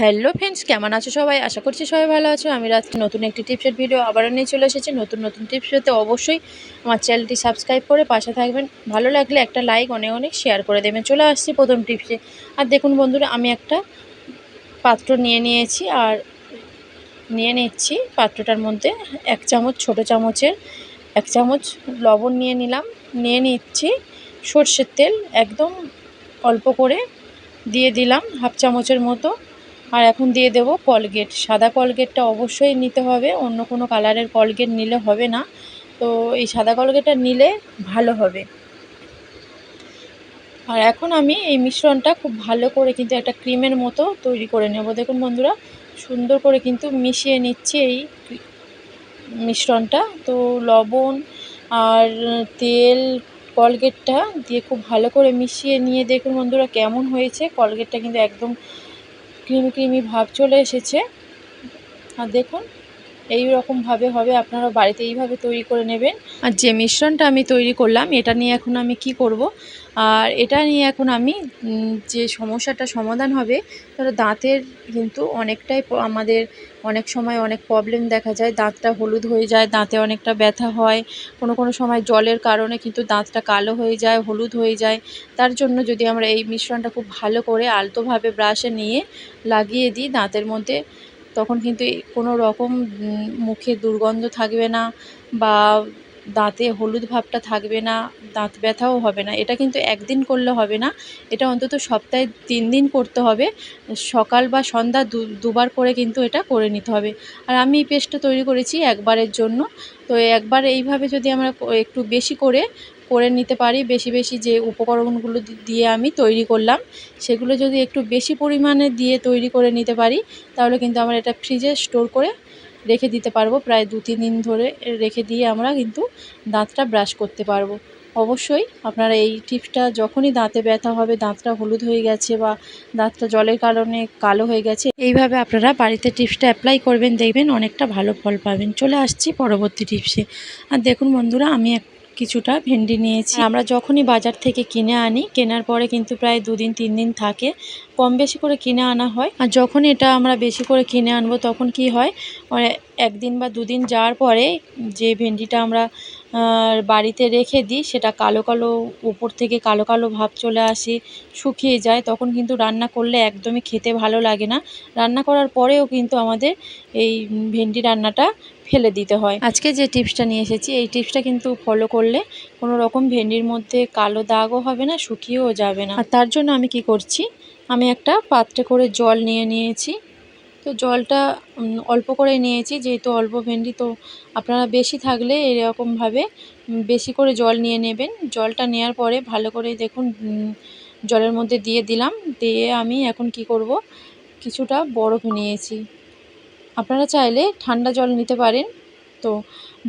Hello friends, কেমন আছো সবাই? আশা করছি সবাই ভালো আছো। আমি রাত্রি নতুন একটি টিপসের ভিডিও আবারও নিয়ে চলে এসেছি। নতুন টিপস পেতে অবশ্যই আমার চ্যানেলটি সাবস্ক্রাইব করে পাশে থাকবেন। ভালো লাগলে একটা লাইক অনেক শেয়ার করে দেবেন। চলে আসছি প্রথম টিপসে। আর দেখুন বন্ধুরা, আমি একটা পাত্র নিয়ে নিয়েছি আর নিয়ে নিচ্ছি পাত্রটার মধ্যে 1 চামচ, ছোটো চামচের 1 চামচ লবণ নিয়ে নিলাম। নিয়ে নিচ্ছি সর্ষের তেল, একদম অল্প করে দিয়ে দিলাম, 1/2 চামচের মতো। আর এখন দিয়ে দেব কলগেট। সাদা কলগেটটা অবশ্যই নিতে হবে, অন্য কোনো কালারের কলগেট নিলে হবে না। তো এই সাদা কলগেটটা নিলে ভালো হবে। আর এখন আমি এই মিশ্রণটা খুব ভালো করে কিন্তু একটা ক্রিমের মতো তৈরি করে নেব। দেখুন বন্ধুরা, সুন্দর করে কিন্তু মিশিয়ে নিচ্ছি এই মিশ্রণটা। তো লবণ আর তেল, কলগেটটা দিয়ে খুব ভালো করে মিশিয়ে নিয়ে দেখুন বন্ধুরা কেমন হয়েছে। কলগেটটা কিন্তু একদম ক্রিমি ভাব চলে এসেছে। আর দেখুন এই রকমভাবে হবে, আপনারা বাড়িতে এইভাবে তৈরি করে নেবেন। আর যে মিশ্রণটা আমি তৈরি করলাম, এটা নিয়ে এখন আমি কি করব, আর এটা নিয়ে এখন আমি যে সমস্যাটা সমাধান হবে, ধরো দাঁতের কিন্তু অনেকটাই আমাদের অনেক সময় অনেক প্রবলেম দেখা যায়। দাঁতটা হলুদ হয়ে যায়, দাঁতে অনেকটা ব্যথা হয়, কোনো সময় জলের কারণে কিন্তু দাঁতটা কালো হয়ে যায়, হলুদ হয়ে যায়। তার জন্য যদি আমরা এই মিশ্রণটা খুব ভালো করে আলতোভাবে ব্রাশে নিয়ে লাগিয়ে দিই দাঁতের মধ্যে, তখন কিন্তু কোনো রকম মুখে দুর্গন্ধ থাকবে না বা দাঁতে হলুদ ভাবটা থাকবে না, দাঁত ব্যথাও হবে না। এটা কিন্তু একদিন করলে হবে না, এটা অন্তত সপ্তাহে 3 দিন করতে হবে। সকাল বা সন্ধ্যা দুবার করে কিন্তু এটা করে নিতে হবে। আর আমি এই পেস্টটা তৈরি করেছি একবারের জন্য। তো একবার এইভাবে যদি আমরা একটু বেশি করে নিতে পারি, বেশি যে উপকরণগুলো দিয়ে আমি তৈরি করলাম, সেগুলো যদি একটু বেশি পরিমাণে দিয়ে তৈরি করে নিতে পারি, তাহলে কিন্তু আমরা এটা ফ্রিজে স্টোর করে রেখে দিতে পারবো। প্রায় 2-3 দিন ধরে রেখে দিয়ে আমরা কিন্তু দাঁতটা ব্রাশ করতে পারবো। অবশ্যই আপনারা এই টিপসটা, যখনই দাঁতে ব্যথা হবে, দাঁতটা হলুদ হয়ে গেছে বা দাঁতটা জলের কারণে কালো হয়ে গেছে, এইভাবে আপনারা বাড়িতে টিপসটা অ্যাপ্লাই করবেন, দেখবেন অনেকটা ভালো ফল পাবেন। চলে আসছি পরবর্তী টিপসে। আর দেখুন বন্ধুরা, আমি কিছুটা ভেন্ডি নিয়েছি। আমরা যখনই বাজার থেকে কিনে আনি, কেনার পরে কিন্তু প্রায় 2-3 দিন থাকে, কম বেশি করে কিনে আনা হয়। আর যখন এটা আমরা বেশি করে কিনে আনবো, তখন কি হয়, 1 দিন বা 2 দিন যাওয়ার পরে যে ভেন্ডিটা আমরা বাড়িতে রেখে দিই, সেটা কালো উপর থেকে কালো ভাব চলে আসে, শুকিয়ে যায়। তখন কিন্তু রান্না করলে একদমই খেতে ভালো লাগে না। রান্না করার পরেও কিন্তু আমাদের এই ভেন্ডি রান্নাটা ফেলে দিতে হয়। আজকে যে টিপসটা নিয়ে এসেছি, এই টিপসটা কিন্তু ফলো করলে কোনো রকম ভেন্ডির মধ্যে কালো দাগও হবে না, শুকিয়েও যাবে না। আর তার জন্য আমি কি করছি, আমি একটা পাত্রে করে জল নিয়ে নিয়েছি। তো জলটা অল্প করে নিয়েছি, যেহেতু অল্প ভেন্ডি, তো আপনারা বেশি থাকলে এরকমভাবে বেশি করে জল নিয়ে নেবেন। জলটা নেওয়ার পরে ভালো করে দেখুন জলের মধ্যে দিয়ে দিলাম। দিয়ে আমি এখন কি করব, কিছুটা বরফ নিয়েছি। আপনারা চাইলে ঠান্ডা জল নিতে পারেন। তো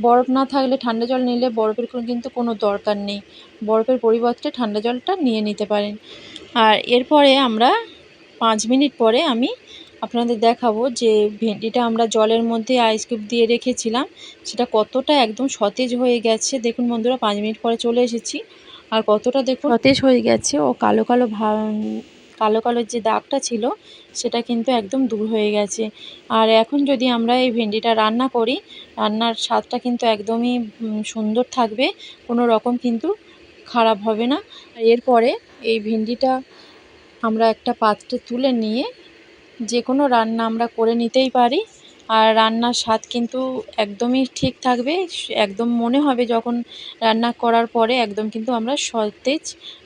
বরফ না থাকলে ঠান্ডা জল নিলে বরফের কিন্তু কোনো দরকার নেই, বরফের পরিবর্তে ঠান্ডা জলটা নিয়ে নিতে পারেন। আর এরপরে আমরা 5 মিনিট পরে আমি আপনাদের দেখাবো যে ভেন্ডিটা আমরা জলের মধ্যে আইস কিউব দিয়ে রেখেছিলাম, সেটা কতটা একদম সতেজ হয়ে গেছে। দেখুন বন্ধুরা, 5 মিনিট পরে চলে এসেছি, আর কতটা দেখুন সতেজ হয়ে গেছে, ও কালো যে দাগটা ছিল, সেটা কিন্তু একদম দূর হয়ে গেছে। আর এখন যদি আমরা এই ভেন্ডিটা রান্না করি, রান্নার স্বাদটা কিন্তু একদমই সুন্দর থাকবে, কোনো রকম কিন্তু খারাপ হবে না। আর এরপরে এই ভেন্ডিটা আমরা একটা পাত্রে তুলে নিয়ে যে কোনো রান্না আমরা করে নিতেই পারি। আর রান্নার স্বাদ কিন্তু একদমই ঠিক থাকবে, একদম মনে হবে যখন রান্না করার পরে একদম কিন্তু আমরা সতেজ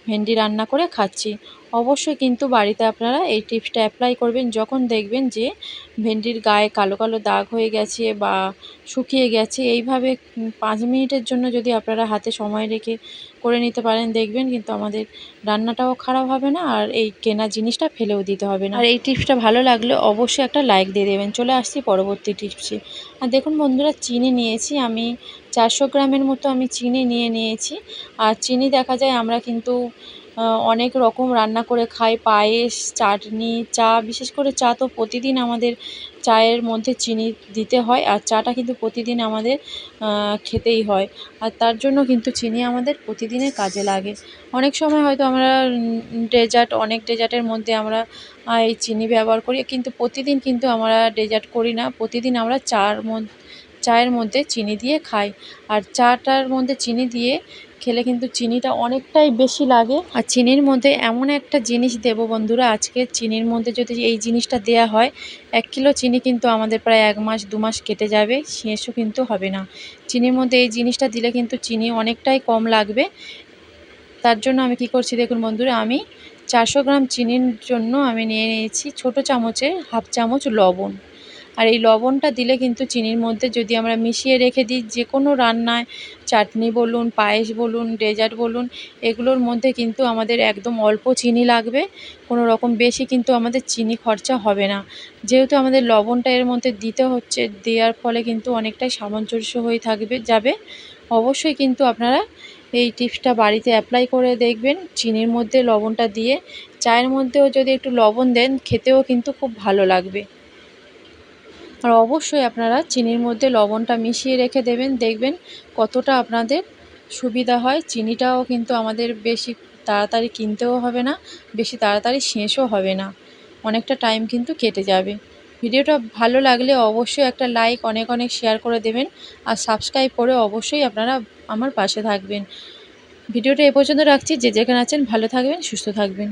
ভেন্ডি রান্না করে খাচ্ছি। অবশ্যই কিন্তু বাড়িতে আপনারা এই টিপসটা অ্যাপ্লাই করবেন, যখন দেখবেন যে ভেন্ডির গায়ে কালো দাগ হয়ে গেছে বা শুকিয়ে গেছে। এইভাবে 5 মিনিটের জন্য যদি আপনারা হাতে সময় রেখে করে নিতে পারেন, দেখবেন কিন্তু আমাদের রান্নাটাও খারাপ হবে না, আর এই কেনা জিনিসটা ফেলেও দিতে হবে না। আর এই টিপসটা ভালো লাগলে অবশ্যই একটা লাইক দিয়ে দেবেন। চলে আসছি পরবর্তী টিপসে। আর দেখুন বন্ধুরা, চিনি নিয়েছি আমি 400 গ্রামের মতো, আমি চিনি নিয়েছি। আর চিনি দেখা যায় আমরা কিন্তু অনেক রকম রান্না করে খাই, পায়েস, চাটনি, চা। বিশেষ করে চা তো প্রতিদিন আমাদের চায়ের মধ্যে চিনি দিতে হয়, আর চাটা কিন্তু প্রতিদিন আমাদের খেতেই হয়। আর তার জন্য কিন্তু চিনি আমাদের প্রতিদিনের কাজে লাগে। অনেক সময় হয়তো আমরা অনেক ডেজার্টের মধ্যে আমরা এই চিনি ব্যবহার করি, কিন্তু প্রতিদিন কিন্তু আমরা ডেজার্ট করি না। প্রতিদিন আমরা চায়ের মধ্যে চিনি দিয়ে খাই। আর চাটার মধ্যে চিনি দিয়ে খেলে কিন্তু চিনিটা অনেকটাই বেশি লাগে। আর চিনির মধ্যে এমন একটা জিনিস দেবো বন্ধুরা, আজকে চিনির মধ্যে যদি এই জিনিসটা দেয়া হয়, 1 কিলো চিনি কিন্তু আমাদের প্রায় 1 মাস 2 মাস কেটে যাবে, শেষও কিন্তু হবে না। চিনির মধ্যে এই জিনিসটা দিলে কিন্তু চিনি অনেকটাই কম লাগবে। তার জন্য আমি কি করছি দেখুন বন্ধুরা, আমি 400 গ্রাম চিনির জন্য আমি নিয়ে নিয়েছি ছোট চামচের হাফ চামচ লবণ। আর এই লবণটা দিলে কিন্তু চিনির মধ্যে যদি আমরা মিশিয়ে রেখে দিই, যে কোনো রান্নায়, চাটনি বলুন, পায়েস বলুন, ডেজার্ট বলুন, এগুলোর মধ্যে কিন্তু আমাদের একদম অল্প চিনি লাগবে। কোনো রকম বেশি কিন্তু আমাদের চিনি খরচা হবে না। যেহেতু আমাদের লবণটা এর মধ্যে দিতে হচ্ছে, দেওয়ার ফলে কিন্তু অনেকটাই সামঞ্জস্য হয়ে যাবে। অবশ্যই কিন্তু আপনারা এই টিপসটা বাড়িতে অ্যাপ্লাই করে দেখবেন। চিনির মধ্যে লবণটা দিয়ে চায়ের মধ্যেও যদি একটু লবণ দেন, খেতেও কিন্তু খুব ভালো লাগবে। আর অবশ্যই আপনারা চিনির মধ্যে লবণটা মিশিয়ে রেখে দেবেন, দেখবেন কতটা আপনাদের সুবিধা হয়। চিনিটাও কিন্তু আমাদের বেশি তাড়াতাড়ি কিনতেও হবে না, বেশি তাড়াতাড়ি শেষও হবে না, অনেকটা টাইম কিন্তু কেটে যাবে। ভিডিওটা ভালো লাগলে অবশ্যই একটা লাইক, অনেক অনেক শেয়ার করে দেবেন। আর সাবস্ক্রাইব করে অবশ্যই আপনারা আমার পাশে থাকবেন। ভিডিওটা এ পর্যন্ত রাখছি। যে যেখানে আছেন ভালো থাকবেন, সুস্থ থাকবেন।